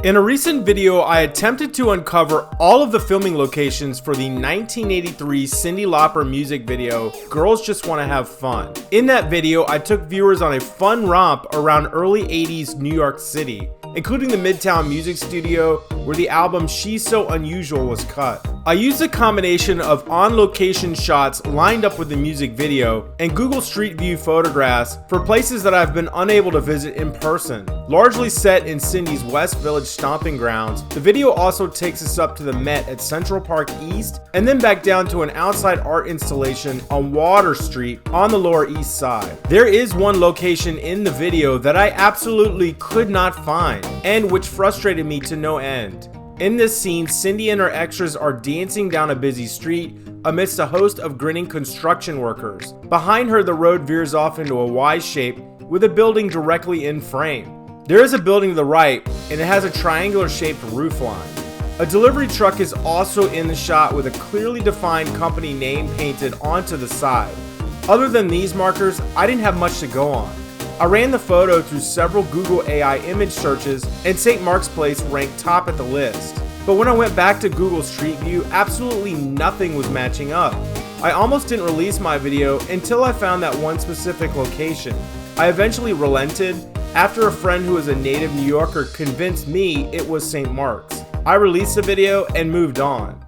In a recent video, I attempted to uncover all of the filming locations for the 1983 Cyndi Lauper music video, Girls Just Wanna Have Fun. In that video, I took viewers on a fun romp around early 80s New York City, including the Midtown Music Studio, where the album She's So Unusual was cut. I used a combination of on-location shots lined up with the music video and Google Street View photographs for places that I've been unable to visit in person. Largely set in Cyndi's West Village stomping grounds, the video also takes us up to the Met at Central Park East and then back down to an outside art installation on Water Street on the Lower East Side. There is one location in the video that I absolutely could not find, and which frustrated me to no end. In this scene, Cyndi and her extras are dancing down a busy street amidst a host of grinning construction workers. Behind her, the road veers off into a Y shape with a building directly in frame. There is a building to the right, and it has a triangular shaped roof line. A delivery truck is also in the shot with a clearly defined company name painted onto the side. Other than these markers, I didn't have much to go on. I ran the photo through several Google AI image searches, and St. Mark's Place ranked top at the list. But when I went back to Google Street View, absolutely nothing was matching up. I almost didn't release my video until I found that one specific location. I eventually relented after a friend who is a native New Yorker convinced me it was St. Mark's. I released the video and moved on.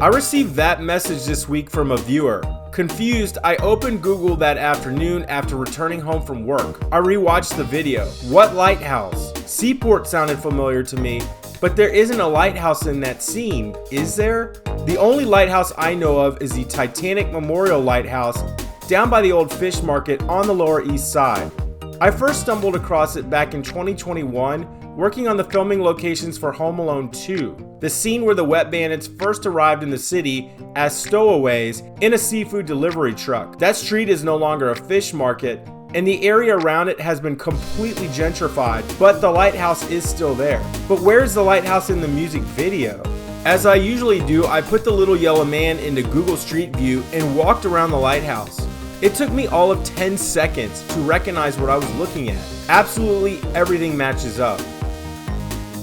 I received that message this week from a viewer. Confused, I opened Google that afternoon after returning home from work. I rewatched the video. What lighthouse? Seaport sounded familiar to me, but there isn't a lighthouse in that scene, is there? The only lighthouse I know of is the Titanic Memorial Lighthouse down by the old fish market on the Lower East Side. I first stumbled across it back in 2021 working on the filming locations for Home Alone 2, the scene where the wet bandits first arrived in the city as stowaways in a seafood delivery truck. That street is no longer a fish market, and the area around it has been completely gentrified, but the lighthouse is still there. But where's the lighthouse in the music video? As I usually do, I put the little yellow man into Google Street View and walked around the lighthouse. It took me all of 10 seconds to recognize what I was looking at. Absolutely everything matches up,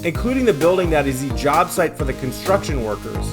including the building that is the job site for the construction workers.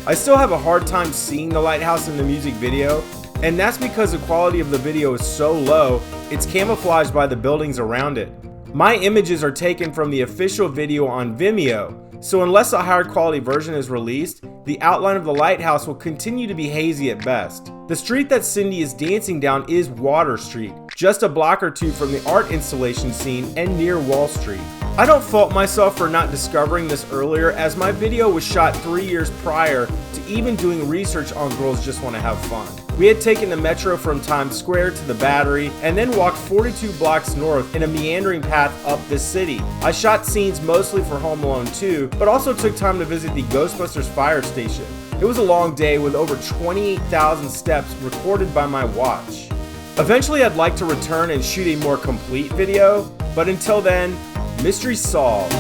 I still have a hard time seeing the lighthouse in the music video, and that's because the quality of the video is so low, it's camouflaged by the buildings around it. My images are taken from the official video on Vimeo, so unless a higher quality version is released, the outline of the lighthouse will continue to be hazy at best. The street that Cyndi is dancing down is Water Street, just a block or two from the art installation scene and near Wall Street. I don't fault myself for not discovering this earlier, as my video was shot 3 years prior to even doing research on Girls Just Wanna Have Fun. We had taken the metro from Times Square to the Battery and then walked 42 blocks north in a meandering path up the city. I shot scenes mostly for Home Alone 2, but also took time to visit the Ghostbusters fire station. It was a long day with over 28,000 steps recorded by my watch. Eventually I'd like to return and shoot a more complete video, but until then, mystery solved.